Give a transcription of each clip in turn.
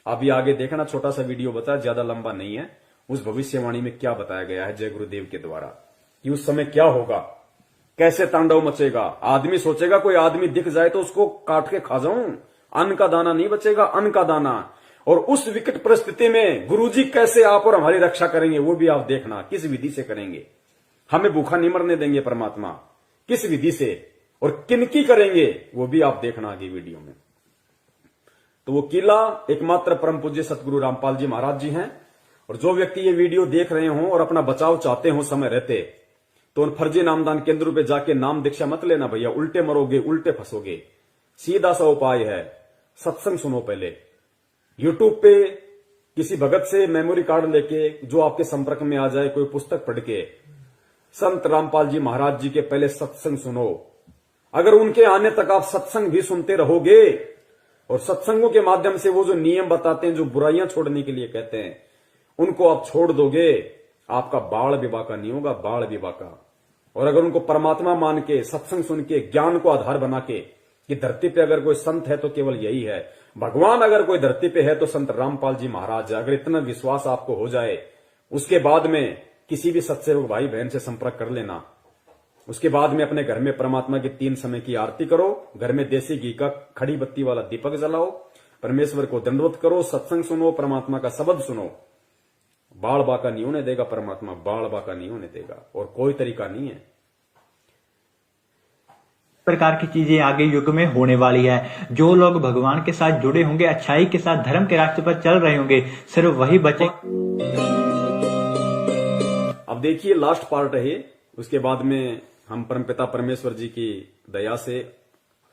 अभी आगे देखना, छोटा सा वीडियो बताया, ज्यादा लंबा नहीं है। उस भविष्यवाणी में क्या बताया गया है जय गुरुदेव के द्वारा कि उस समय क्या होगा, कैसे तांडव मचेगा। आदमी सोचेगा कोई आदमी दिख जाए तो उसको काट के खा जाऊं, अन्न का दाना नहीं बचेगा, अन्न का दाना। और उस विकट परिस्थिति में गुरुजी कैसे आप और हमारी रक्षा करेंगे वो भी आप देखना, किस विधि से करेंगे। हमें भूखा नहीं मरने देंगे परमात्मा, किस विधि से और किनकी करेंगे वो भी आप देखना आगे वीडियो में। तो वो किला एकमात्र परम पूज्य सतगुरु रामपाल जी महाराज जी हैं। और जो व्यक्ति ये वीडियो देख रहे हो और अपना बचाव चाहते हो समय रहते, तो उन फर्जी नामदान केंद्रों पे जाके नाम दीक्षा मत लेना भैया, उल्टे मरोगे, उल्टे फंसोगे। सीधा सा उपाय है, सत्संग सुनो पहले। यूट्यूब पे किसी भगत से मेमोरी कार्ड लेके जो आपके संपर्क में आ जाए, कोई पुस्तक पढ़ के संत रामपाल जी महाराज जी के पहले सत्संग सुनो। अगर उनके आने तक आप सत्संग भी सुनते रहोगे और सत्संगों के माध्यम से वो जो नियम बताते हैं, जो बुराइयां छोड़ने के लिए कहते हैं, उनको आप छोड़ दोगे, आपका बाल विवाह का नहीं होगा, बाल विवाह का। और अगर उनको परमात्मा मान के सत्संग सुन के ज्ञान को आधार बना के कि धरती पे अगर कोई संत है तो केवल यही है, भगवान अगर कोई धरती पे है तो संत रामपाल जी महाराज है, अगर इतना विश्वास आपको हो जाए, उसके बाद में किसी भी सत्सेवक भाई बहन से संपर्क कर लेना। उसके बाद में अपने घर में परमात्मा की 3 समय की आरती करो, घर में देसी घी का खड़ी बत्ती वाला दीपक जलाओ, परमेश्वर को दंडवत करो, सत्संग सुनो, परमात्मा का शब्द सुनो। बाल बाका नहीं होने देगा परमात्मा, बाल बाका नहीं होने देगा, और कोई तरीका नहीं है। प्रकार की चीजें आगे युग में होने वाली है। जो लोग भगवान के साथ जुड़े होंगे, अच्छाई के साथ धर्म के रास्ते पर चल रहे होंगे, सिर्फ वही बचे। अब देखिए लास्ट पार्ट है, उसके बाद में हम परमपिता परमेश्वर जी की दया से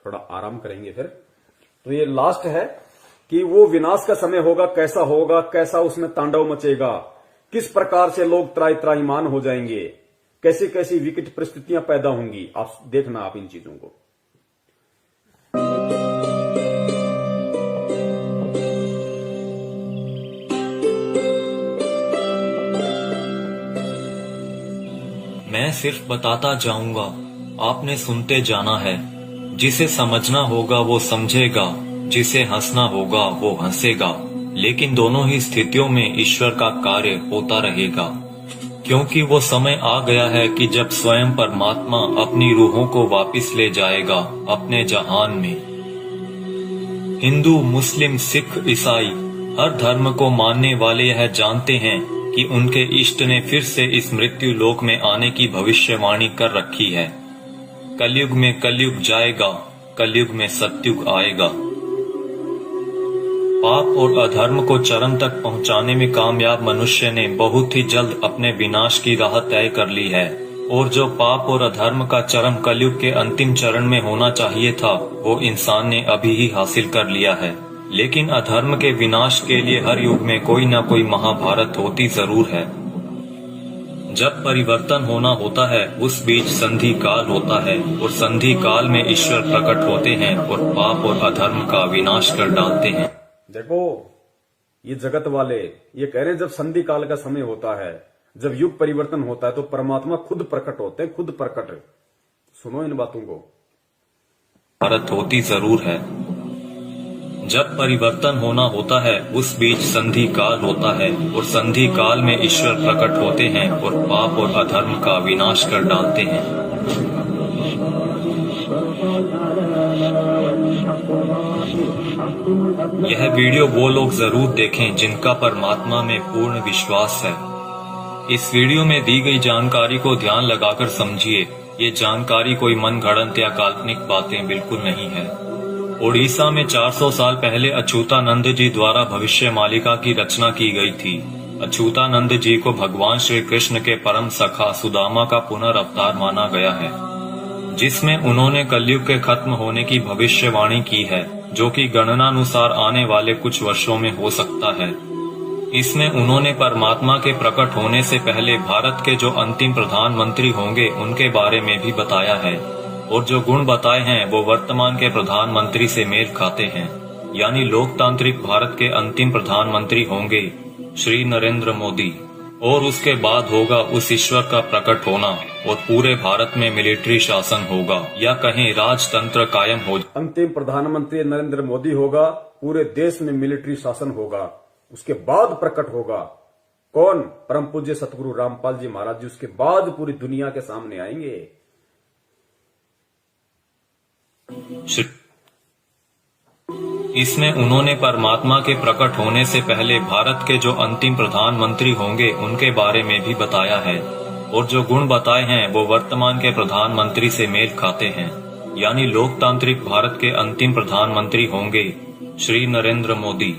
थोड़ा आराम करेंगे फिर। तो ये लास्ट है कि वो विनाश का समय होगा, कैसा होगा, कैसा उसमें तांडव मचेगा, किस प्रकार से लोग त्राही त्राहीमान हो जाएंगे, कैसी कैसी विकट परिस्थितियां पैदा होंगी। आप देखना आप इन चीजों को। मैं सिर्फ बताता जाऊंगा, आपने सुनते जाना है। जिसे समझना होगा वो समझेगा, जिसे हंसना होगा वो हंसेगा। लेकिन दोनों ही स्थितियों में ईश्वर का कार्य होता रहेगा, क्योंकि वो समय आ गया है कि जब स्वयं परमात्मा अपनी रूहों को वापस ले जाएगा अपने जहान में। हिंदू, मुस्लिम, सिख, ईसाई हर धर्म को मानने वाले यह जानते हैं कि उनके इष्ट ने फिर से इस मृत्यु लोक में आने की भविष्यवाणी कर रखी है। कलयुग में कलयुग जाएगा, कलयुग में सतयुग आएगा। पाप और अधर्म को चरम तक पहुंचाने में कामयाब मनुष्य ने बहुत ही जल्द अपने विनाश की राह तय कर ली है। और जो पाप और अधर्म का चरम कलयुग के अंतिम चरण में होना चाहिए था, वो इंसान ने अभी ही हासिल कर लिया है। लेकिन अधर्म के विनाश के लिए हर युग में कोई न कोई महाभारत होती जरूर है। जब परिवर्तन होना होता है, उस बीच संधि काल होता है, और संधि काल में ईश्वर प्रकट होते हैं और पाप और अधर्म का विनाश कर डालते हैं। देखो ये जगत वाले ये कह रहे हैं, जब संधि काल का समय होता है, जब युग परिवर्तन होता है, तो परमात्मा खुद प्रकट होते हैं, खुद प्रकट। सुनो इन बातों को। भारत होती जरूर है। जब परिवर्तन होना होता है, उस बीच संधि काल होता है, और संधि काल में ईश्वर प्रकट होते हैं और पाप और अधर्म का विनाश कर डालते हैं। यह वीडियो वो लोग जरूर देखें जिनका परमात्मा में पूर्ण विश्वास है। इस वीडियो में दी गई जानकारी को ध्यान लगाकर समझिए। ये जानकारी कोई मनगढ़ंत या काल्पनिक बातें बिल्कुल नहीं है। ओडिशा में 400 साल पहले अच्युतानंद जी द्वारा भविष्य मालिका की रचना की गई थी। अच्युतानंद जी को भगवान श्री कृष्ण के परम सखा सुदामा का पुनर्अवतार माना गया है, जिसमें उन्होंने कलयुग के खत्म होने की भविष्यवाणी की है, जो कि गणनानुसार आने वाले कुछ वर्षों में हो सकता है। इसमें उन्होंने परमात्मा के प्रकट होने से पहले भारत के जो अंतिम प्रधानमंत्री होंगे उनके बारे में भी बताया है, और जो गुण बताए हैं वो वर्तमान के प्रधानमंत्री से मेल खाते हैं। यानी लोकतांत्रिक भारत के अंतिम प्रधानमंत्री होंगे श्री नरेंद्र मोदी, और उसके बाद होगा उस ईश्वर का प्रकट होना, और पूरे भारत में मिलिट्री शासन होगा, या कहें राजतंत्र कायम हो। अंतिम प्रधानमंत्री नरेंद्र मोदी होगा, पूरे देश में मिलिट्री शासन होगा, उसके बाद प्रकट होगा कौन? परम पूज्य सतगुरु रामपाल जी महाराज जी उसके बाद पूरी दुनिया के सामने आएंगे। इसमें उन्होंने परमात्मा के प्रकट होने से पहले भारत के जो अंतिम प्रधानमंत्री होंगे उनके बारे में भी बताया है, और जो गुण बताए हैं वो वर्तमान के प्रधानमंत्री से मेल खाते हैं। यानी लोकतांत्रिक भारत के अंतिम प्रधानमंत्री होंगे श्री नरेंद्र मोदी,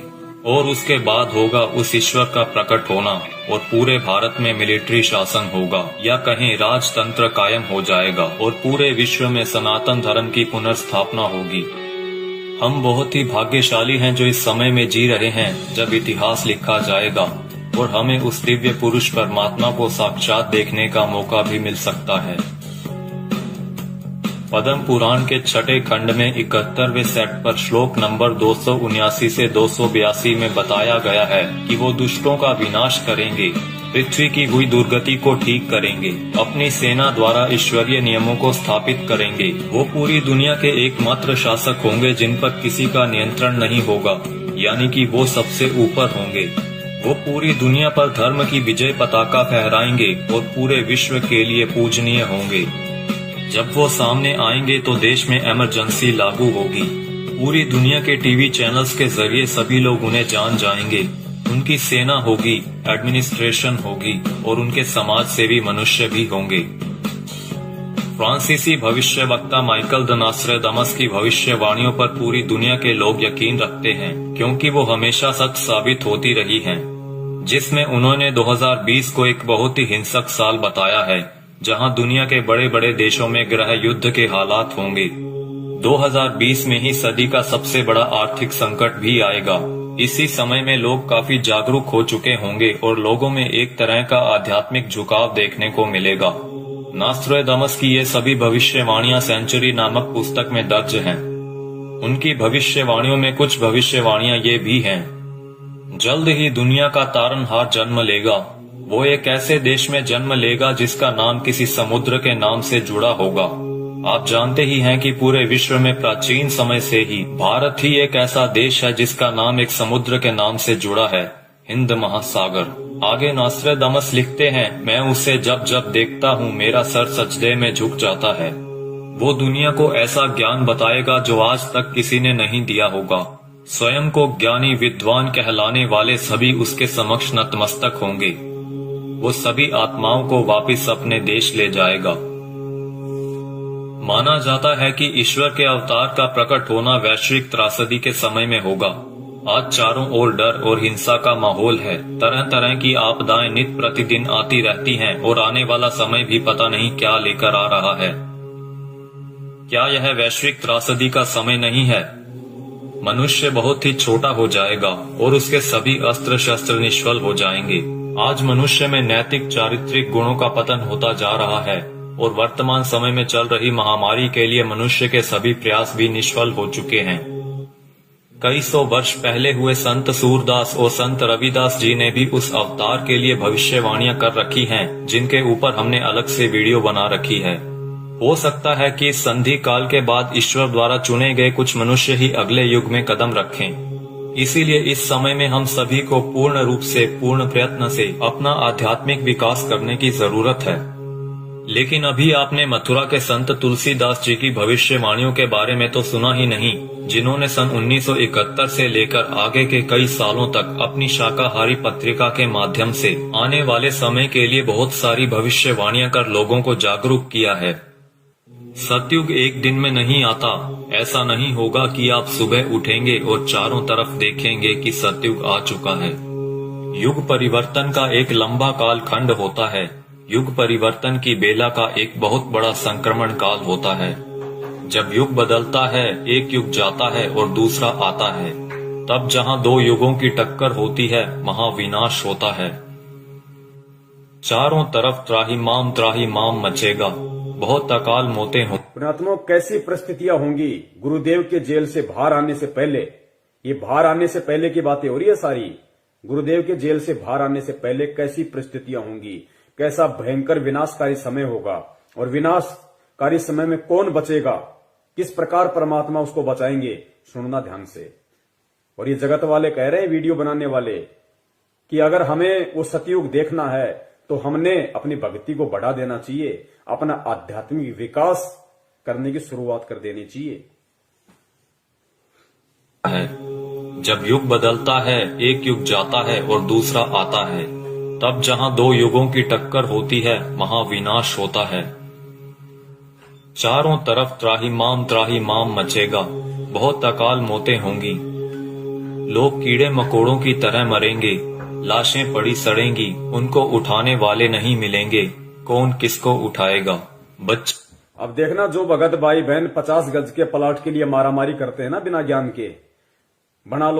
और उसके बाद होगा उस ईश्वर का प्रकट होना और पूरे भारत में मिलिट्री शासन होगा, या कहें राजतंत्र कायम हो जाएगा और पूरे विश्व में सनातन धर्म की पुनर्स्थापना होगी। हम बहुत ही भाग्यशाली हैं जो इस समय में जी रहे हैं जब इतिहास लिखा जाएगा और हमें उस दिव्य पुरुष परमात्मा को साक्षात देखने का मौका भी मिल सकता है। पद्म पुराण के छठे खंड में 71वें सेट पर श्लोक नंबर 279 से 282 में बताया गया है कि वो दुष्टों का विनाश करेंगे, पृथ्वी की हुई दुर्गति को ठीक करेंगे, अपनी सेना द्वारा ईश्वरीय नियमों को स्थापित करेंगे। वो पूरी दुनिया के एकमात्र शासक होंगे जिन पर किसी का नियंत्रण नहीं होगा, यानी कि वो सबसे ऊपर होंगे। वो पूरी दुनिया पर धर्म की विजय पताका फहराएंगे और पूरे विश्व के लिए पूजनीय होंगे। जब वो सामने आएंगे तो देश में इमरजेंसी लागू होगी। पूरी दुनिया के टीवी चैनल्स के जरिए सभी लोग उन्हें जान जाएंगे। उनकी सेना होगी, एडमिनिस्ट्रेशन होगी और उनके समाज सेवी मनुष्य भी होंगे। फ्रांसीसी भविष्यवक्ता माइकल द नॉस्ट्रेडामस की भविष्यवाणियों पर पूरी दुनिया के लोग यकीन रखते हैं, क्योंकि वो हमेशा सच साबित होती रही हैं। जिसमें उन्होंने 2020 को एक बहुत ही हिंसक साल बताया है, जहां दुनिया के बड़े बड़े देशों में गृह युद्ध के हालात होंगे। 2020 में ही सदी का सबसे बड़ा आर्थिक संकट भी आएगा। इसी समय में लोग काफी जागरूक हो चुके होंगे और लोगों में एक तरह का आध्यात्मिक झुकाव देखने को मिलेगा। नॉस्ट्रेडामस की ये सभी भविष्यवाणियां सेंचुरी नामक पुस्तक में दर्ज हैं। उनकी भविष्यवाणियों में कुछ भविष्यवाणियां ये भी हैं। जल्द ही दुनिया का तारनहार जन्म लेगा। वो एक ऐसे देश में जन्म लेगा जिसका नाम किसी समुद्र के नाम से जुड़ा होगा। आप जानते ही हैं कि पूरे विश्व में प्राचीन समय से ही भारत ही एक ऐसा देश है जिसका नाम एक समुद्र के नाम से जुड़ा है, हिंद महासागर। आगे नॉस्ट्रेडामस लिखते हैं, मैं उसे जब जब देखता हूँ मेरा सर सजदे में झुक जाता है। वो दुनिया को ऐसा ज्ञान बताएगा जो आज तक किसी ने नहीं दिया होगा। स्वयं को ज्ञानी विद्वान कहलाने वाले सभी उसके समक्ष नतमस्तक होंगे। वो सभी आत्माओं को वापस अपने देश ले जाएगा। माना जाता है कि ईश्वर के अवतार का प्रकट होना वैश्विक त्रासदी के समय में होगा। आज चारों ओर डर और हिंसा का माहौल है। तरह तरह की आपदाएं नित प्रतिदिन आती रहती हैं और आने वाला समय भी पता नहीं क्या लेकर आ रहा है। क्या यह वैश्विक त्रासदी का समय नहीं है? मनुष्य बहुत ही छोटा हो जाएगा और उसके सभी अस्त्र शस्त्र निष्फल हो जाएंगे। आज मनुष्य में नैतिक चारित्रिक गुणों का पतन होता जा रहा है और वर्तमान समय में चल रही महामारी के लिए मनुष्य के सभी प्रयास भी निष्फल हो चुके हैं। कई सौ वर्ष पहले हुए संत सूरदास और संत रविदास जी ने भी उस अवतार के लिए भविष्यवाणियां कर रखी हैं, जिनके ऊपर हमने अलग से वीडियो बना रखी है। हो सकता है कि संधि काल के बाद ईश्वर द्वारा चुने गए कुछ मनुष्य ही अगले युग में कदम रखें। इसीलिए इस समय में हम सभी को पूर्ण रूप से, पूर्ण प्रयत्न से अपना आध्यात्मिक विकास करने की जरूरत है। लेकिन अभी आपने मथुरा के संत तुलसीदास जी की भविष्यवाणियों के बारे में तो सुना ही नहीं, जिन्होंने सन 1971 से लेकर आगे के कई सालों तक अपनी शाकाहारी पत्रिका के माध्यम से आने वाले समय के लिए बहुत सारी भविष्यवाणियां कर लोगों को जागरूक किया है। सतयुग एक दिन में नहीं आता। ऐसा नहीं होगा कि आप सुबह उठेंगे और चारों तरफ देखेंगे कि सतयुग आ चुका है। युग परिवर्तन का एक लंबा काल खंड होता है। युग परिवर्तन की बेला का एक बहुत बड़ा संक्रमण काल होता है। जब युग बदलता है, एक युग जाता है और दूसरा आता है। तब जहां दो युगों की टक्कर होती है, महाविनाश होता है। चारों तरफ त्राहिमाम मचेगा। बहुत अकाल मौतें हो। पुण्यात्माओं, कैसी परिस्थितियां होंगी गुरुदेव के जेल से बाहर आने से पहले? ये बाहर आने से पहले की बातें हो रही है सारी। गुरुदेव के जेल से बाहर आने से पहले कैसी परिस्थितियां होंगी, कैसा भयंकर विनाशकारी समय होगा, और विनाशकारी समय में कौन बचेगा, किस प्रकार परमात्मा उसको बचाएंगे, सुनना ध्यान से। और ये जगत वाले कह रहे हैं, वीडियो बनाने वाले, कि अगर हमें वो सतयुग देखना है तो हमने अपनी भक्ति को बढ़ा देना चाहिए, अपना आध्यात्मिक विकास करने की शुरुआत कर देनी चाहिए। जब युग बदलता है, एक युग जाता है और दूसरा आता है, तब जहां दो युगों की टक्कर होती है, वहां विनाश होता है। चारों तरफ त्राही माम मचेगा, बहुत अकाल मौतें होंगी। लोग कीड़े मकोड़ों की तरह मरेंगे, लाशें पड़ी सड़ेंगी, उनको उठाने वाले नहीं मिलेंगे, कौन किसको उठाएगा। अब देखना, जो भगत भाई बहन 50 गज के प्लाट के लिए मारामारी करते हैं ना बिना ज्ञान के, बना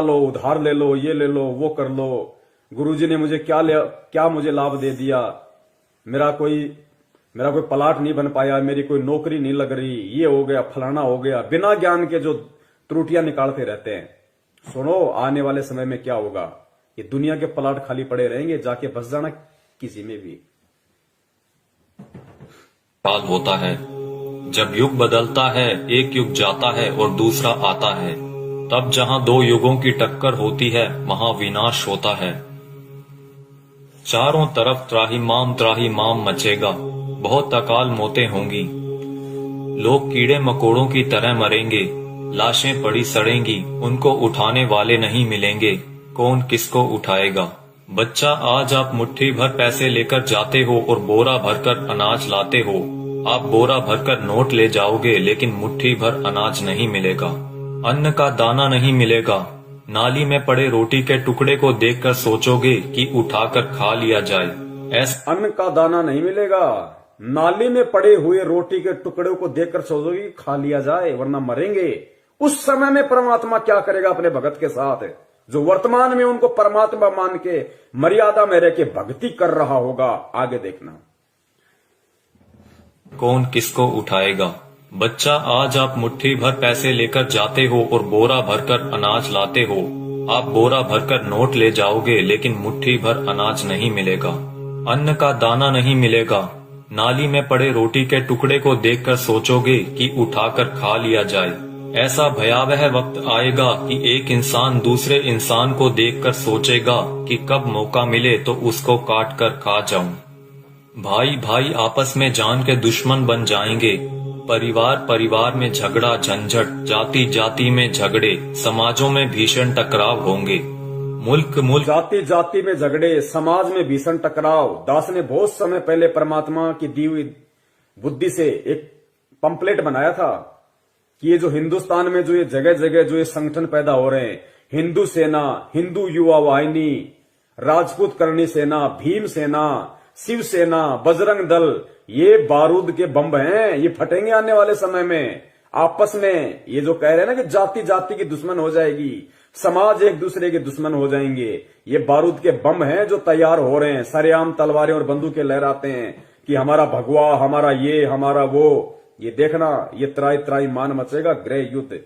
लो, उधार ले लो, ये ले लो, वो कर लो, गुरुजी ने मुझे क्या मुझे लाभ दे दिया, मेरा कोई प्लाट नहीं बन पाया, मेरी कोई नौकरी नहीं लग रही, ये हो गया, फलाना हो गया, बिना ज्ञान के जो त्रुटियां निकालते रहते हैं। सुनो, आने वाले समय में क्या होगा, ये दुनिया के प्लाट खाली पड़े रहेंगे, जाके बस जाना किसी में भी। काल होता है, जब युग बदलता है, एक युग जाता है और दूसरा आता है, तब जहां दो युगों की टक्कर होती है, वहां विनाश होता है। चारों तरफ त्राही माम मचेगा, बहुत अकाल मौतें होंगी। लोग कीड़े मकोड़ों की तरह मरेंगे, लाशें पड़ी सड़ेंगी, उनको उठाने वाले नहीं मिलेंगे, कौन किसको उठाएगा। बच्चा, आज आप मुट्ठी भर पैसे लेकर जाते हो और बोरा भरकर अनाज लाते हो। आप बोरा भरकर नोट ले जाओगे, लेकिन मुट्ठी भर अनाज नहीं मिलेगा, अन्न का दाना नहीं मिलेगा। नाली में पड़े रोटी के टुकड़े को देखकर सोचोगे कि उठाकर खा लिया जाए। अन्न का दाना नहीं मिलेगा, नाली में पड़े हुए रोटी के टुकड़े को देखकर सोचोगे कि खा लिया जाए, वरना मरेंगे। उस समय में परमात्मा क्या करेगा अपने भगत के साथ, जो वर्तमान में उनको परमात्मा मान के मर्यादा में रह के भक्ति कर रहा होगा। आगे देखना, कौन किसको उठाएगा। बच्चा, आज आप मुट्ठी भर पैसे लेकर जाते हो और बोरा भरकर अनाज लाते हो। आप बोरा भरकर नोट ले जाओगे, लेकिन मुट्ठी भर अनाज नहीं मिलेगा, अन्न का दाना नहीं मिलेगा। नाली में पड़े रोटी के टुकड़े को देखकर सोचोगे कि उठाकर खा लिया जाए। ऐसा भयावह वक्त आएगा कि एक इंसान दूसरे इंसान को देखकर सोचेगा कि कब मौका मिले तो उसको काट कर खा जाऊं। भाई भाई आपस में जान के दुश्मन बन जाएंगे। परिवार में झगड़ा झंझट, जाति जाति में झगड़े, समाजों में भीषण टकराव होंगे। मुल्क जाति में झगड़े, समाज में भीषण टकराव। दास ने बहुत समय पहले परमात्मा की दी हुई बुद्धि से एक पंपलेट बनाया था कि ये जो हिंदुस्तान में जो ये जगह जगह जो ये संगठन पैदा हो रहे हैं, हिंदू सेना, हिंदू युवा वाहिनी, राजपूत करणी सेना, भीम सेना, शिव सेना, बजरंग दल, ये बारूद के बम हैं, ये फटेंगे आने वाले समय में। आपस में ये जो कह रहे हैं ना कि जाति जाति की दुश्मन हो जाएगी, समाज एक दूसरे के दुश्मन हो जाएंगे, ये बारूद के बम हैं जो तैयार हो रहे हैं। सरेआम तलवारें और बंदूकें लहराते हैं कि हमारा भगवा, हमारा ये, हमारा वो। ये देखना, ये त्राई मान मचेगा, गृह युद्ध।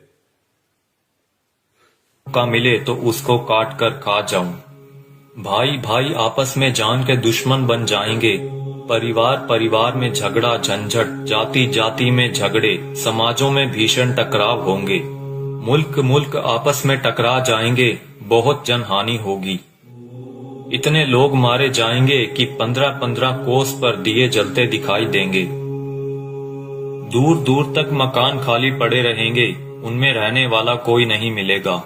का मिले तो उसको काट कर खा जाऊं। भाई भाई आपस में जान के दुश्मन बन जाएंगे। परिवार में झगड़ा झंझट, जाति जाति में झगड़े, समाजों में भीषण टकराव होंगे। मुल्क आपस में टकरा जाएंगे, बहुत जनहानि होगी। इतने लोग मारे जाएंगे कि 15-15 कोस पर दिए जलते दिखाई देंगे। दूर दूर तक मकान खाली पड़े रहेंगे, उनमें रहने वाला कोई नहीं मिलेगा।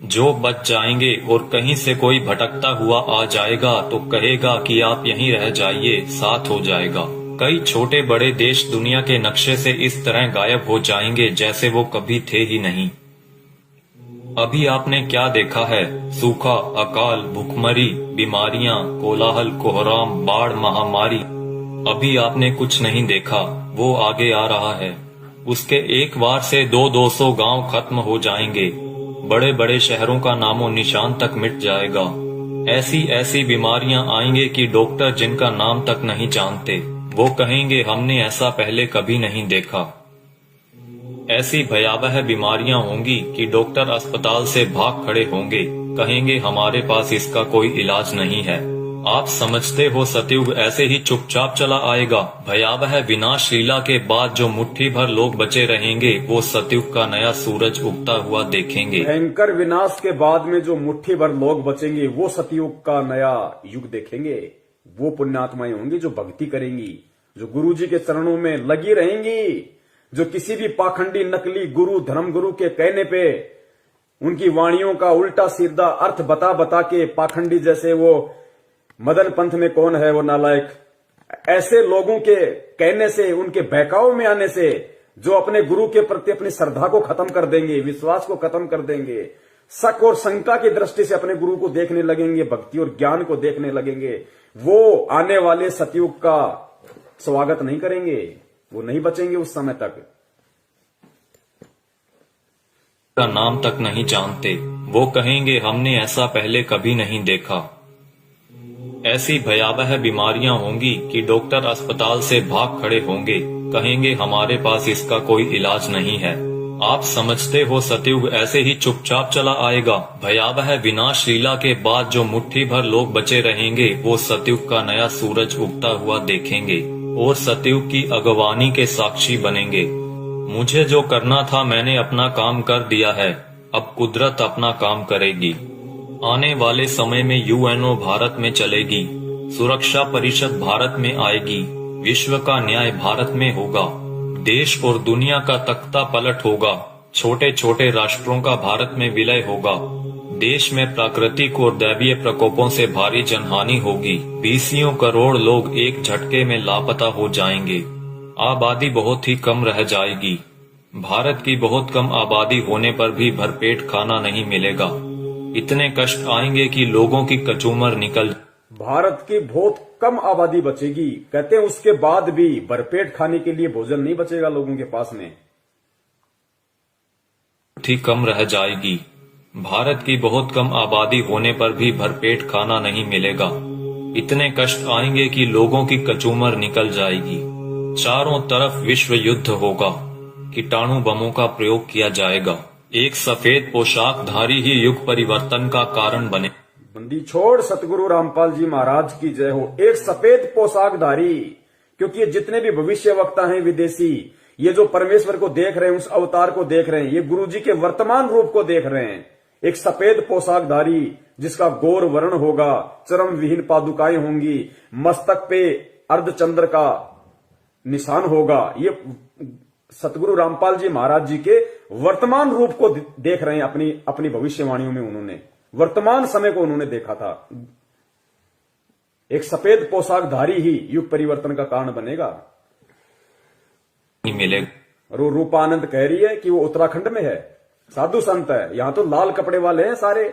जो बच जाएंगे और कहीं से कोई भटकता हुआ आ जाएगा तो कहेगा कि आप यहीं रह जाइए, साथ हो जाएगा। कई छोटे बड़े देश दुनिया के नक्शे से इस तरह गायब हो जाएंगे जैसे वो कभी थे ही नहीं। अभी आपने क्या देखा है? सूखा, अकाल, भूखमरी, बीमारियां, कोलाहल, कोहराम, बाढ़, महामारी। अभी आपने कुछ नहीं देखा, वो आगे आ रहा है। उसके एक बार से 200-200 गांव खत्म हो जाएंगे। बड़े बड़े शहरों का नामो निशान तक मिट जाएगा। ऐसी बीमारियां आएंगे कि डॉक्टर जिनका नाम तक नहीं जानते, वो कहेंगे हमने ऐसा पहले कभी नहीं देखा। ऐसी भयावह बीमारियां होंगी कि डॉक्टर अस्पताल से भाग खड़े होंगे, कहेंगे हमारे पास इसका कोई इलाज नहीं है। आप समझते हो सतयुग ऐसे ही चुपचाप चला आएगा? भयावह विनाश लीला के बाद जो मुट्ठी भर लोग बचे रहेंगे वो सतयुग का नया सूरज उगता हुआ देखेंगे। भयंकर विनाश के बाद में जो मुट्ठी भर लोग बचेंगे वो सतयुग का नया युग देखेंगे। वो पुण्यात्माएं होंगी जो भक्ति करेंगी, जो गुरु जी के चरणों में लगी रहेंगी, जो किसी भी पाखंडी नकली गुरु धर्म गुरु के कहने पे उनकी वाणियों का उल्टा सीधा अर्थ बता बता के पाखंडी, जैसे वो मदन पंथ में कौन है वो नालायक, ऐसे लोगों के कहने से, उनके बहकाव में आने से जो अपने गुरु के प्रति अपनी श्रद्धा को खत्म कर देंगे, विश्वास को खत्म कर देंगे, शक और शंका की दृष्टि से अपने गुरु को देखने लगेंगे, भक्ति और ज्ञान को देखने लगेंगे, वो आने वाले सतयुग का स्वागत नहीं करेंगे, वो नहीं बचेंगे उस समय तक। का नाम तक नहीं जानते, वो कहेंगे हमने ऐसा पहले कभी नहीं देखा। ऐसी भयावह बीमारियां होंगी कि डॉक्टर अस्पताल से भाग खड़े होंगे, कहेंगे हमारे पास इसका कोई इलाज नहीं है। आप समझते हो सतयुग ऐसे ही चुपचाप चला आएगा? भयावह विनाश लीला के बाद जो मुट्ठी भर लोग बचे रहेंगे वो सतयुग का नया सूरज उगता हुआ देखेंगे और सतयुग की अगवानी के साक्षी बनेंगे। मुझे जो करना था मैंने अपना काम कर दिया है, अब कुदरत अपना काम करेगी। आने वाले समय में यूएनओ भारत में चलेगी, सुरक्षा परिषद भारत में आएगी, विश्व का न्याय भारत में होगा, देश और दुनिया का तख्ता पलट होगा, छोटे छोटे राष्ट्रों का भारत में विलय होगा, देश में प्राकृतिक और दैवीय प्रकोपों से भारी जनहानि होगी, 20 करोड़ लोग एक झटके में लापता हो जाएंगे, आबादी बहुत ही कम रह जाएगी। भारत की बहुत कम आबादी होने पर भी भरपेट खाना नहीं मिलेगा, इतने कष्ट आएंगे कि लोगों की कचूमर निकल। भारत की बहुत कम आबादी बचेगी, कहते हैं उसके बाद भी भरपेट खाने के लिए भोजन नहीं बचेगा लोगों के पास में, ही कम रह जाएगी। भारत की बहुत कम आबादी होने पर भी भरपेट खाना नहीं मिलेगा, इतने कष्ट आएंगे कि लोगों की कचूमर निकल जाएगी। चारों तरफ विश्व युद्ध होगा, कीटाणु बमों का प्रयोग किया जाएगा, एक सफेद पोशाकधारी ही युग परिवर्तन का कारण बने। बंदी छोड़ सतगुरु रामपाल जी महाराज की जय हो। एक सफेद पोशाकधारी, क्योंकि ये जितने भी भविष्य वक्ता हैं विदेशी, ये जो परमेश्वर को देख रहे हैं, उस अवतार को देख रहे हैं, ये गुरु जी के वर्तमान रूप को देख रहे हैं। एक सफेद पोशाकधारी जिसका गौर वर्ण होगा, चरम विहीन पादुकाएं होंगी, मस्तक पे अर्धचंद्र का निशान होगा, ये सतगुरु रामपाल जी महाराज जी के वर्तमान रूप को देख रहे हैं। अपनी भविष्यवाणियों में उन्होंने वर्तमान समय को उन्होंने देखा था। एक सफेद पोशाकधारी ही युग परिवर्तन का कारण बनेगा। मिलेगा। और वो रूपानंद कह रही है कि वो उत्तराखंड में है, साधु संत है। यहां तो लाल कपड़े वाले हैं सारे,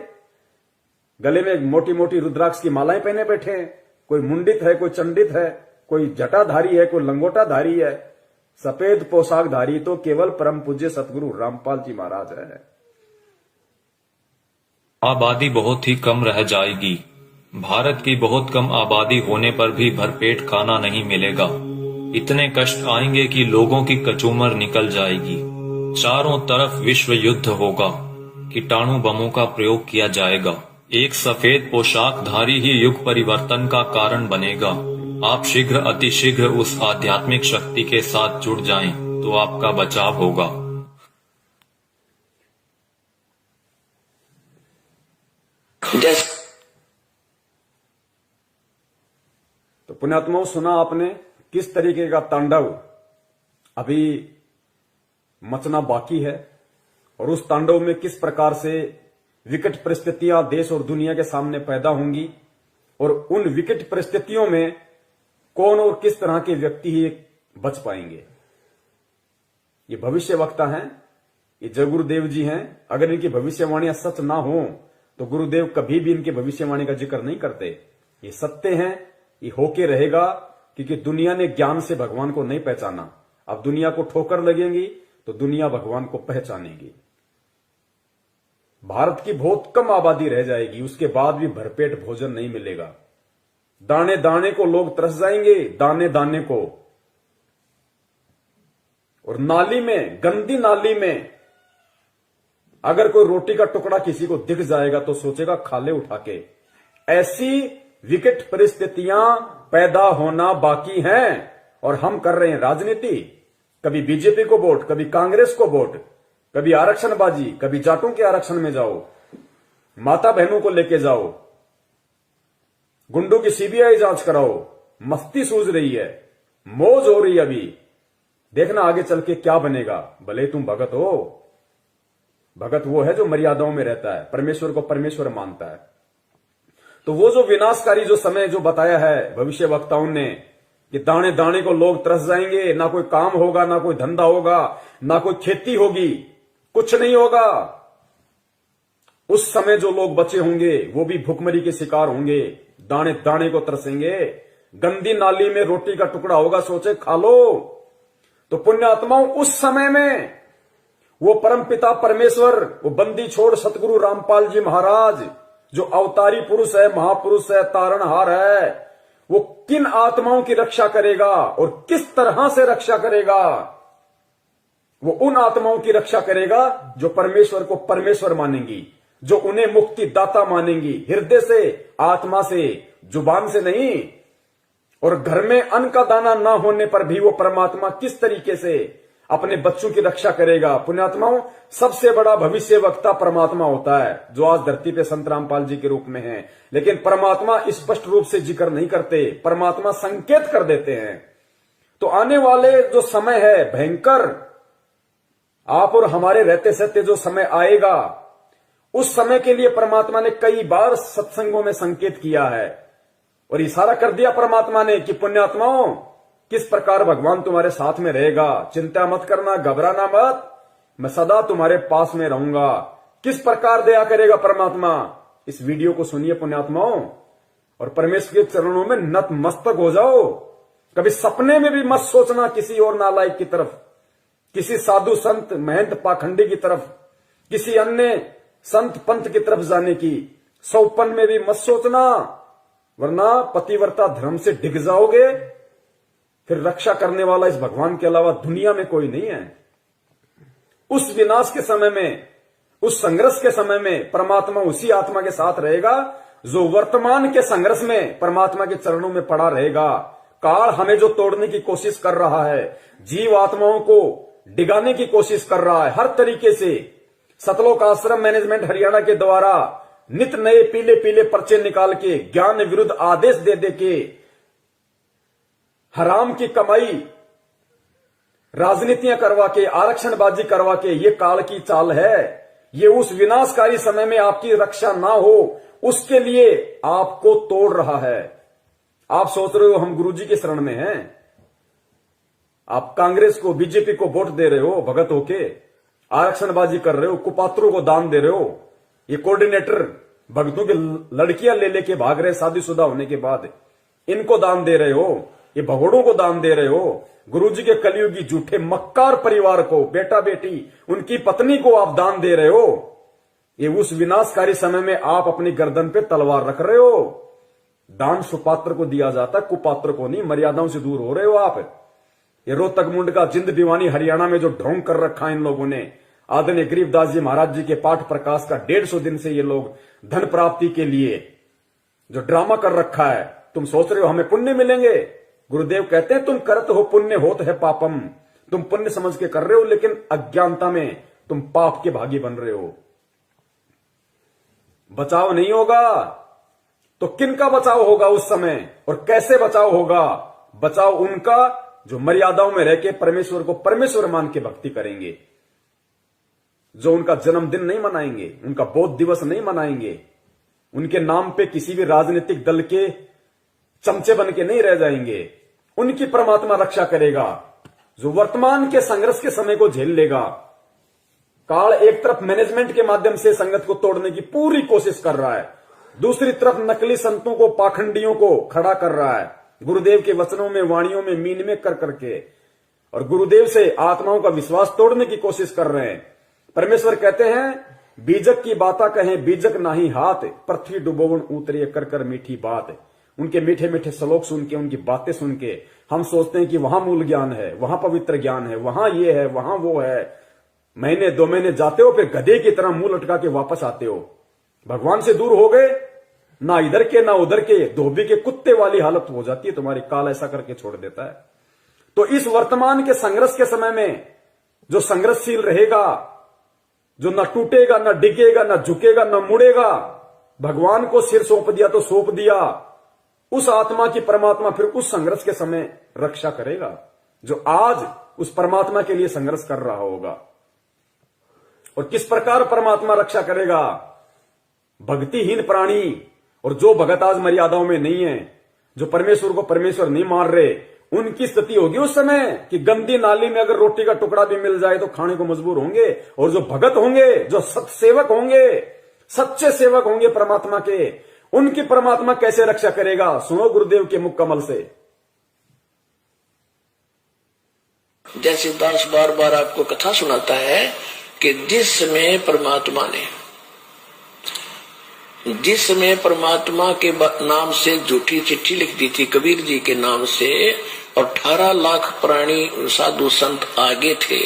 गले में मोटी मोटी रुद्राक्ष की मालाएं पहने बैठे हैं। कोई मुंडित है, कोई चंडित है, कोई जटाधारी है, कोई लंगोटाधारी है। सफेद पोशाकधारी तो केवल परम पूज्य सतगुरु रामपाल जी महाराज है। आबादी बहुत ही कम रह जाएगी। भारत की बहुत कम आबादी होने पर भी भरपेट खाना नहीं मिलेगा, इतने कष्ट आएंगे कि लोगों की कचूमर निकल जाएगी। चारों तरफ विश्व युद्ध होगा, कीटाणु बमों का प्रयोग किया जाएगा, एक सफेद पोशाकधारी ही युग परिवर्तन का कारण बनेगा। आप शीघ्र अतिशीघ्र उस आध्यात्मिक शक्ति के साथ जुड़ जाएं तो आपका बचाव होगा। तो पुण्यात्माओं, सुना आपने किस तरीके का तांडव अभी मचना बाकी है, और उस तांडव में किस प्रकार से विकट परिस्थितियां देश और दुनिया के सामने पैदा होंगी, और उन विकट परिस्थितियों में कौन और किस तरह के व्यक्ति ही बच पाएंगे। ये भविष्य वक्ता हैं, ये जय गुरुदेव जी हैं। अगर इनकी भविष्यवाणियां सच ना हो तो गुरुदेव कभी भी इनकी भविष्यवाणी का जिक्र नहीं करते। ये सत्य हैं, ये होके रहेगा, क्योंकि दुनिया ने ज्ञान से भगवान को नहीं पहचाना। अब दुनिया को ठोकर लगेंगी तो दुनिया भगवान को पहचानेगी। भारत की बहुत कम आबादी रह जाएगी, उसके बाद भी भरपेट भोजन नहीं मिलेगा। दाने दाने को लोग तरस जाएंगे, दाने दाने को। और नाली में, गंदी नाली में अगर कोई रोटी का टुकड़ा किसी को दिख जाएगा तो सोचेगा खा ले उठा के। ऐसी विकट परिस्थितियां पैदा होना बाकी हैं और हम कर रहे हैं राजनीति। कभी बीजेपी को वोट, कभी कांग्रेस को वोट, कभी आरक्षणबाजी, कभी जाटों के आरक्षण में जाओ, माता बहनों को लेके जाओ, गुंडों की सीबीआई जांच कराओ। मस्ती सूझ रही है, मौज हो रही है। अभी देखना आगे चल के क्या बनेगा। भले तुम भगत हो, भगत वो है जो मर्यादाओं में रहता है, परमेश्वर को परमेश्वर मानता है। तो वो जो विनाशकारी जो समय जो बताया है भविष्य वक्ताओं ने कि दाने दाने को लोग तरस जाएंगे, ना कोई काम होगा, ना कोई धंधा होगा, ना कोई खेती होगी, कुछ नहीं होगा। उस समय जो लोग बचे होंगे वो भी भूखमरी के शिकार होंगे, दाने दाने को तरसेंगे। गंदी नाली में रोटी का टुकड़ा होगा, सोचे खा लो। तो पुण्य आत्माओं, उस समय में वो परमपिता परमेश्वर, वो बंदी छोड़ सतगुरु रामपाल जी महाराज जो अवतारी पुरुष है, महापुरुष है, तारणहार है, वो किन आत्माओं की रक्षा करेगा और किस तरह से रक्षा करेगा। वो उन आत्माओं की रक्षा करेगा जो परमेश्वर को परमेश्वर मानेंगी, जो उन्हें मुक्ति दाता मानेंगी, हृदय से, आत्मा से, जुबान से नहीं। और घर में अन्न का दाना ना होने पर भी वो परमात्मा किस तरीके से अपने बच्चों की रक्षा करेगा। पुण्यात्माओं, सबसे बड़ा भविष्य वक्ता परमात्मा होता है, जो आज धरती पे संत रामपाल जी के रूप में है। लेकिन परमात्मा स्पष्ट रूप से जिक्र नहीं करते, परमात्मा संकेत कर देते हैं। तो आने वाले जो समय है भयंकर, आप और हमारे रहते सहते जो समय आएगा, उस समय के लिए परमात्मा ने कई बार सत्संगों में संकेत किया है और इशारा कर दिया परमात्मा ने कि पुण्यात्माओं, किस प्रकार भगवान तुम्हारे साथ में रहेगा, चिंता मत करना, घबराना मत, मैं सदा तुम्हारे पास में रहूंगा। किस प्रकार दया करेगा परमात्मा, इस वीडियो को सुनिए पुण्यात्माओं, और परमेश्वर के चरणों में नतमस्तक हो जाओ। कभी सपने में भी मत सोचना किसी और नालायक की तरफ, किसी साधु संत महंत पाखंडी की तरफ, किसी अन्य संत पंथ की तरफ जाने की सौपन में भी मत सोचना, वरना पतिव्रता धर्म से डिग जाओगे। फिर रक्षा करने वाला इस भगवान के अलावा दुनिया में कोई नहीं है। उस विनाश के समय में, उस संघर्ष के समय में परमात्मा उसी आत्मा के साथ रहेगा जो वर्तमान के संघर्ष में परमात्मा के चरणों में पड़ा रहेगा। काल हमें जो तोड़ने की कोशिश कर रहा है, जीव आत्माओं को डिगाने की कोशिश कर रहा है हर तरीके से, सतलोक आश्रम मैनेजमेंट हरियाणा के द्वारा नित नए पीले पीले पर्चे निकाल के, ज्ञान विरुद्ध आदेश दे दे के, हराम की कमाई, राजनीतियां करवा के, आरक्षणबाजी करवा के, ये काल की चाल है। ये उस विनाशकारी समय में आपकी रक्षा ना हो उसके लिए आपको तोड़ रहा है। आप सोच रहे हो हम गुरुजी की शरण में हैं, आप कांग्रेस को, बीजेपी को वोट दे रहे हो, भगत होके आरक्षणबाजी कर रहे हो, कुपात्रों को दान दे रहे हो, ये कोऑर्डिनेटर भक्तों की लड़कियां ले लेके भाग रहे शादीशुदा होने के बाद, इनको दान दे रहे हो, ये भगोड़ों को दान दे रहे हो, गुरुजी के कलयुगी झूठे मक्कार परिवार को, बेटा बेटी, उनकी पत्नी को आप दान दे रहे हो। ये उस विनाशकारी समय में आप अपनी गर्दन पे तलवार रख रहे हो। दान सुपात्र को दिया जाता, कुपात्र को नहीं। मर्यादाओं से दूर हो रहे हो आप। ये रोहतक मुंड का जिंद दीवानी हरियाणा में जो ढोंग कर रखा है इन लोगों ने, आदरणीय गरीबदास जी महाराज जी के पाठ प्रकाश का 150 दिन से ये लोग धन प्राप्ति के लिए जो ड्रामा कर रखा है। तुम सोच रहे हो हमें पुण्य मिलेंगे, गुरुदेव कहते हैं तुम करत हो पुण्य होत है पापम। तुम पुण्य समझ के कर रहे हो, लेकिन अज्ञानता में तुम पाप के भागी बन रहे हो। बचाव नहीं होगा तो किनका बचाव होगा उस समय, और कैसे बचाव होगा? बचाव उनका जो मर्यादाओं में रह के परमेश्वर को परमेश्वर मान के भक्ति करेंगे, जो उनका जन्मदिन नहीं मनाएंगे, उनका बौद्ध दिवस नहीं मनाएंगे, उनके नाम पे किसी भी राजनीतिक दल के चमचे बन के नहीं रह जाएंगे। उनकी परमात्मा रक्षा करेगा जो वर्तमान के संघर्ष के समय को झेल लेगा। काल एक तरफ मैनेजमेंट के माध्यम से संगत को तोड़ने की पूरी कोशिश कर रहा है, दूसरी तरफ नकली संतों को, पाखंडियों को खड़ा कर रहा है, गुरुदेव के वचनों में, वाणियों में मीन में कर करके, और गुरुदेव से आत्माओं का विश्वास तोड़ने की कोशिश कर रहे हैं। परमेश्वर कहते हैं बीजक की बाता कहें बीजक नाही हाथ, पृथ्वी डुबोवन उतरिए कर कर मीठी बात। उनके मीठे मीठे श्लोक सुन के, उनकी बातें सुन के हम सोचते हैं कि वहां मूल ज्ञान है, वहां पवित्र ज्ञान है, वहां ये है, वहां वो है। महीने 2 महीने जाते हो, फिर गधे की तरह मुंह लटका के वापस आते हो। भगवान से दूर हो गए, ना इधर के ना उधर के, धोबी के कुत्ते वाली हालत हो जाती है तुम्हारी। काल ऐसा करके छोड़ देता है। तो इस वर्तमान के संघर्ष के समय में जो संघर्षशील रहेगा, जो न टूटेगा, न डिगेगा, न झुकेगा, न मुड़ेगा, भगवान को सिर सौंप दिया तो सौंप दिया, उस आत्मा की परमात्मा फिर उस संघर्ष के समय रक्षा करेगा, जो आज उस परमात्मा के लिए संघर्ष कर रहा होगा। और किस प्रकार परमात्मा रक्षा करेगा? भक्तिहीन प्राणी और जो भगत आज मर्यादाओं में नहीं है, जो परमेश्वर को परमेश्वर नहीं मान रहे, उनकी स्थिति होगी उस समय कि गंदी नाली में अगर रोटी का टुकड़ा भी मिल जाए तो खाने को मजबूर होंगे। और जो भगत होंगे, जो सत्सेवक होंगे, सच्चे सेवक होंगे परमात्मा के, उनकी परमात्मा कैसे रक्षा करेगा? सुनो गुरुदेव के मुख कमल से। जैसे दास बार बार आपको कथा सुनाता है कि जिस समय परमात्मा के नाम से झूठी चिट्ठी लिख दी थी कबीर जी के नाम से, और 18 लाख प्राणी साधु संत आगे थे।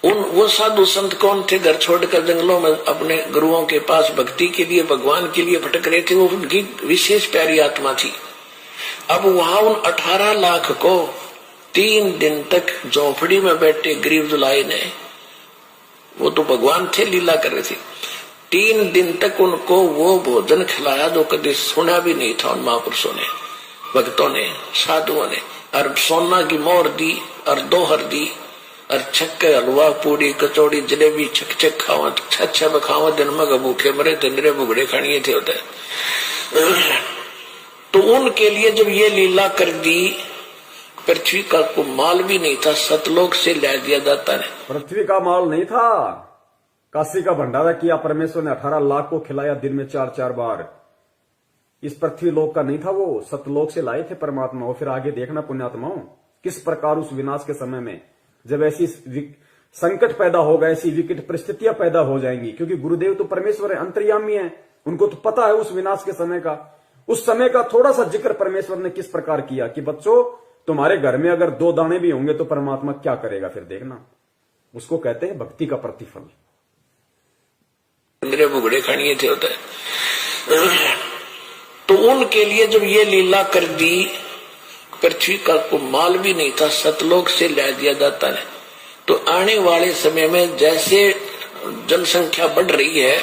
वो साधु संत कौन थे? घर छोड़कर जंगलों में अपने गुरुओं के पास भक्ति के लिए, भगवान के लिए भटक रहे थे। वो उनकी विशेष प्यारी आत्मा थी। अब वहां उन 18 लाख को 3 दिन तक झोंपड़ी में बैठे गरीब दुलाई ने, वो तो भगवान थे, लीला कर रहे थे, 3 दिन तक उनको वो भोजन खिलाया जो कभी सुना भी नहीं था उन महापुरुषों ने, भक्तों ने, साधुओं ने। और सोना की मोहर दी और दोहर दी और छक्के हलवा पूड़ी कचौड़ी जलेबी छक छक खावा, छा बखावा, दिन में भूखे मरे तिंदरे बुगड़े खानिए थे होते। तो उनके लिए जब ये लीला कर दी, पृथ्वी का को माल भी नहीं था, सतलोक से ला दिया जाता ने। पृथ्वी का माल नहीं था, काशी का भंडारा किया परमेश्वर ने, 18 लाख को खिलाया दिन में 4-4 बार। इस पृथ्वी लोक का नहीं था, वो सतलोक से लाए थे परमात्मा। और फिर आगे देखना पुण्यात्माओं, किस प्रकार उस विनाश के समय में जब ऐसी संकट पैदा होगा, ऐसी विकट परिस्थितियां पैदा हो जाएंगी, क्योंकि गुरुदेव तो परमेश्वर है, अंतर्यामी है, उनको तो पता है उस विनाश के समय का। उस समय का थोड़ा सा जिक्र परमेश्वर ने किस प्रकार किया कि बच्चों, तुम्हारे घर में अगर 2 दाने भी होंगे तो परमात्मा क्या करेगा, फिर देखना। उसको कहते हैं भक्ति का प्रतिफल। मेरे बुगड़े खानिए थे होता है। तो उनके लिए जब ये लीला कर दी, पृथ्वी का को माल भी नहीं था, सतलोक से ला दिया जाता है। तो आने वाले समय में जैसे जनसंख्या बढ़ रही है,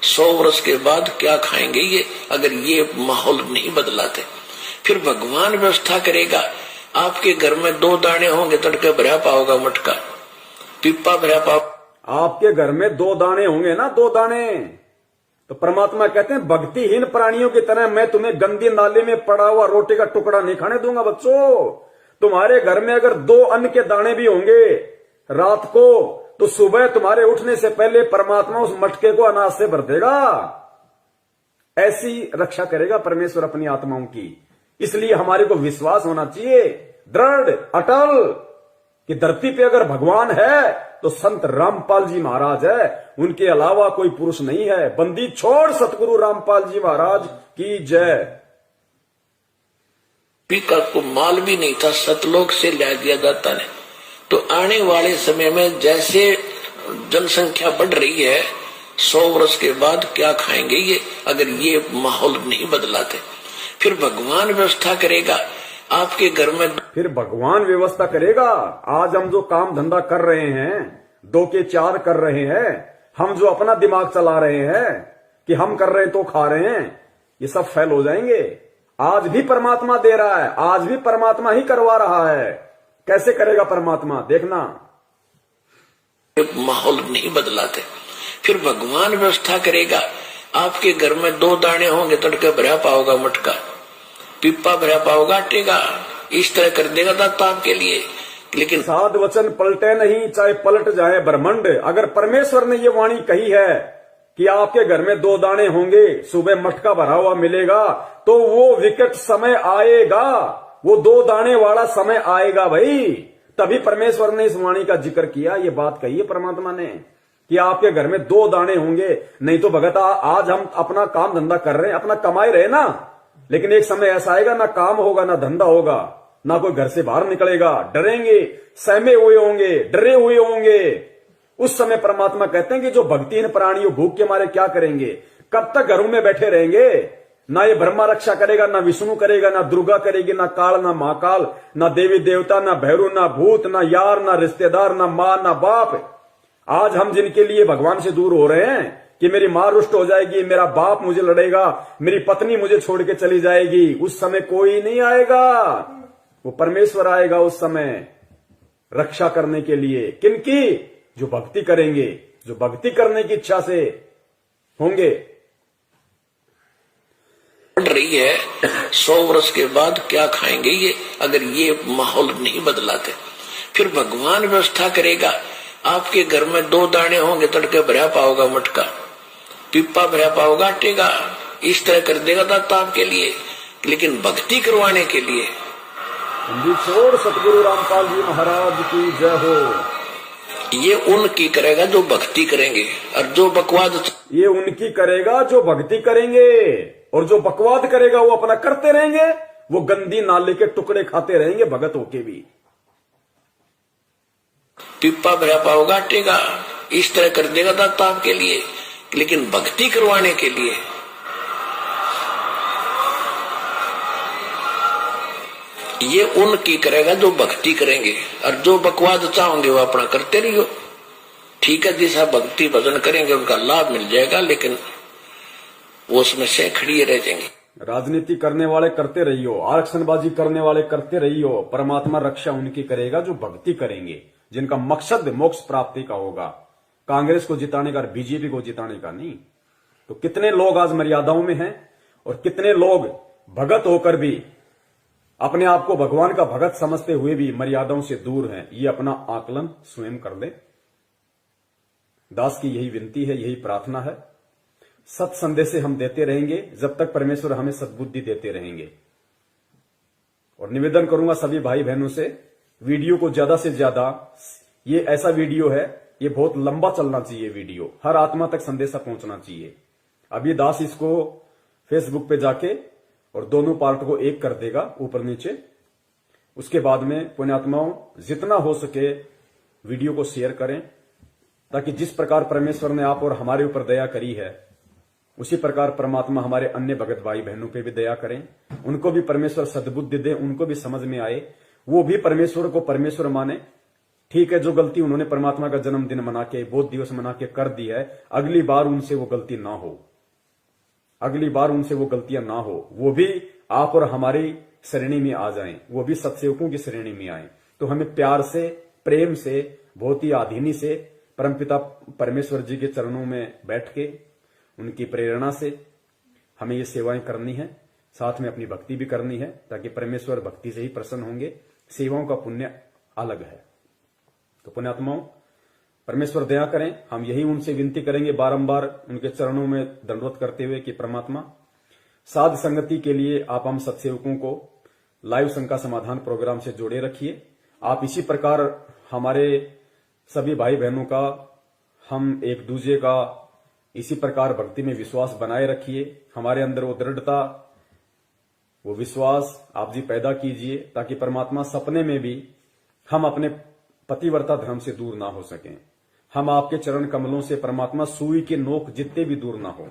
100 वर्ष के बाद क्या खाएंगे ये, अगर ये माहौल नहीं बदलाते? फिर भगवान व्यवस्था करेगा। आपके घर में 2 दाने होंगे, तड़के भरा पाओगा मटका, पिप्पा भरा पाओ। आपके घर में 2 दाने होंगे ना, 2 दाने, तो परमात्मा कहते हैं भक्तिहीन प्राणियों की तरह मैं तुम्हें गंदी नाली में पड़ा हुआ रोटी का टुकड़ा नहीं खाने दूंगा। बच्चों, तुम्हारे घर में अगर 2 अन्न के दाने भी होंगे रात को, तो सुबह तुम्हारे उठने से पहले परमात्मा उस मटके को अनाज से भर देगा। ऐसी रक्षा करेगा परमेश्वर अपनी आत्माओं की। इसलिए हमारे को विश्वास होना चाहिए दृढ़ अटल कि धरती पे अगर भगवान है तो संत रामपाल जी महाराज है, उनके अलावा कोई पुरुष नहीं है। बंदी छोड़ सतगुरु रामपाल जी महाराज की जय। पिका को माल भी नहीं था, सतलोक से ला दिया जाता है। तो आने वाले समय में जैसे जनसंख्या बढ़ रही है, 100 वर्ष के बाद क्या खाएंगे ये, अगर ये माहौल नहीं बदलाते? फिर भगवान व्यवस्था करेगा। आपके घर में फिर भगवान व्यवस्था करेगा। आज हम जो काम धंधा कर रहे हैं, 2 के 4 कर रहे हैं, हम जो अपना दिमाग चला रहे हैं कि हम कर रहे हैं तो खा रहे हैं, ये सब फेल हो जाएंगे। आज भी परमात्मा दे रहा है, आज भी परमात्मा ही करवा रहा है। कैसे करेगा परमात्मा, देखना। माहौल नहीं बदलाते, फिर भगवान व्यवस्था करेगा। आपके घर में 2 दाने होंगे, तड़के भरा पाओगा मटका, पिप्पा भरा पाओगा आटेगा, इस तरह कर देगा दाता आपके लिए। लेकिन साध वचन पलटे नहीं, चाहे पलट जाए ब्रह्मांड। अगर परमेश्वर ने ये वाणी कही है कि आपके घर में 2 दाने होंगे, सुबह मटका भरा हुआ मिलेगा, तो वो विकट समय आएगा, वो 2 दाने वाला समय आएगा भाई। तभी परमेश्वर ने इस वाणी का जिक्र किया, ये बात कही है परमात्मा ने कि आपके घर में 2 दाने होंगे। नहीं तो भगत आज हम अपना काम धंधा कर रहे हैं, अपना कमाई रहे ना, लेकिन एक समय ऐसा आएगा ना काम होगा, ना धंधा होगा, ना कोई घर से बाहर निकलेगा, डरेंगे, सहमे हुए होंगे, डरे हुए होंगे। उस समय परमात्मा कहते हैं कि जो भक्तिहीन प्राणी भूख के मारे क्या करेंगे, कब तक घरों में बैठे रहेंगे, ना ये ब्रह्मा रक्षा करेगा, ना विष्णु करेगा, ना दुर्गा करेगी, ना काल, ना महाकाल, ना देवी देवता, ना भैरू, ना भूत, ना यार, ना रिश्तेदार, ना मां, ना बाप। आज हम जिनके लिए भगवान से दूर हो रहे हैं कि मेरी मां रुष्ट हो जाएगी, मेरा बाप मुझे लड़ेगा, मेरी पत्नी मुझे छोड़ के चली जाएगी, उस समय कोई नहीं आएगा, वो परमेश्वर आएगा उस समय रक्षा करने के लिए। किनकी? जो भक्ति करेंगे, जो भक्ति करने की इच्छा से होंगे। रही है 100 वर्ष के बाद क्या खाएंगे ये, अगर ये माहौल नहीं बदलाते फिर भगवान व्यवस्था करेगा। आपके घर में 2 दाने होंगे, तड़के भरा पाओगा मटका, पिप्पा भरा पाओगा आटे का, इस तरह कर देगा दाता आपके लिए। लेकिन भक्ति करवाने के लिए छोड़ सतगुरु रामपाल जी महाराज की जय हो। ये उनकी करेगा जो भक्ति करेंगे, और जो बकवाद ये उनकी करेगा जो भक्ति करेंगे, और जो बकवाद करेगा वो अपना करते रहेंगे, वो गंदी नाले के टुकड़े खाते रहेंगे भगत होके भी। पिप्पा भरा पाओगा आटे का, इस तरह कर देगा दाता आपके लिए। लेकिन भक्ति करवाने के लिए ये उनकी करेगा जो भक्ति करेंगे, और जो बकवाद चाहोगे वो अपना करते रहियो। ठीक है, जैसा भक्ति भजन करेंगे उनका लाभ मिल जाएगा, लेकिन वो उसमें से खड़ी रह जाएंगे। राजनीति करने वाले करते रहियो, आरक्षणबाजी करने वाले करते रहियो, परमात्मा रक्षा उनकी करेगा जो भक्ति करेंगे, जिनका मकसद मोक्ष प्राप्ति का होगा, कांग्रेस को जिताने का और बीजेपी को जिताने का नहीं। तो कितने लोग आज मर्यादाओं में हैं, और कितने लोग भगत होकर भी अपने आप को भगवान का भगत समझते हुए भी मर्यादाओं से दूर हैं। ये अपना आकलन स्वयं कर ले। दास की यही विनती है, यही प्रार्थना है। सत संदेश हम देते रहेंगे जब तक परमेश्वर हमें सद्बुद्धि देते रहेंगे। और निवेदन करूंगा सभी भाई बहनों से, वीडियो को ज्यादा से ज्यादा, ये ऐसा वीडियो है, ये बहुत लंबा चलना चाहिए वीडियो, हर आत्मा तक संदेशा पहुंचना चाहिए। अभी दास इसको फेसबुक पे जाके और दोनों पार्ट को एक कर देगा ऊपर नीचे। उसके बाद में पुण्यात्माओं जितना हो सके वीडियो को शेयर करें, ताकि जिस प्रकार परमेश्वर ने आप और हमारे ऊपर दया करी है, उसी प्रकार परमात्मा हमारे अन्य भगत भाई बहनों पे भी दया करें, उनको भी परमेश्वर सद्बुद्धि दे, उनको भी समझ में आए, वो भी परमेश्वर को परमेश्वर माने। ठीक है, जो गलती उन्होंने परमात्मा का जन्मदिन मना के, बोध दिवस मना के कर दी है, अगली बार उनसे वो गलती ना हो, अगली बार उनसे वो गलतियां ना हो, वो भी आप और हमारी श्रेणी में आ जाएं, वो भी सत्सेवकों की श्रेणी में आए। तो हमें प्यार से, प्रेम से, बहुत ही आधीनी से परमपिता परमेश्वर जी के चरणों में बैठ के उनकी प्रेरणा से हमें ये सेवाएं करनी है, साथ में अपनी भक्ति भी करनी है, ताकि परमेश्वर भक्ति से ही प्रसन्न होंगे। सेवाओं का पुण्य अलग है। तो पुण्यात्माओं, परमेश्वर दया करें, हम यही उनसे विनती करेंगे बारंबार उनके चरणों में दंडवत करते हुए कि परमात्मा साध संगति के लिए आप हम सत्सेवकों को लाइव शंका समाधान प्रोग्राम से जोड़े रखिए। आप इसी प्रकार हमारे सभी भाई बहनों का, हम एक दूसरे का इसी प्रकार भक्ति में विश्वास बनाए रखिए। हमारे अंदर वो दृढ़ता, वो विश्वास आप जी पैदा कीजिए, ताकि परमात्मा सपने में भी हम अपने पतिव्रता धर्म से दूर ना हो सकें। हम आपके चरण कमलों से परमात्मा सुई के नोक जितने भी दूर ना हो।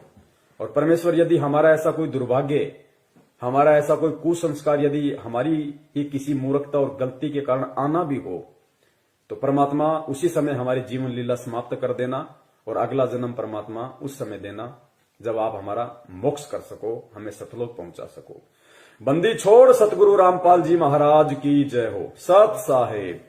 और परमेश्वर यदि हमारा ऐसा कोई दुर्भाग्य, हमारा ऐसा कोई कुसंस्कार यदि हमारी ही किसी मूर्खता और गलती के कारण आना भी हो, तो परमात्मा उसी समय हमारी जीवन लीला समाप्त कर देना, और अगला जन्म परमात्मा उस समय देना जब आप हमारा मोक्ष कर सको, हमें सतलोक पहुंचा सको। बंदी छोड़ सतगुरु रामपाल जी महाराज की जय हो। सत साहेब।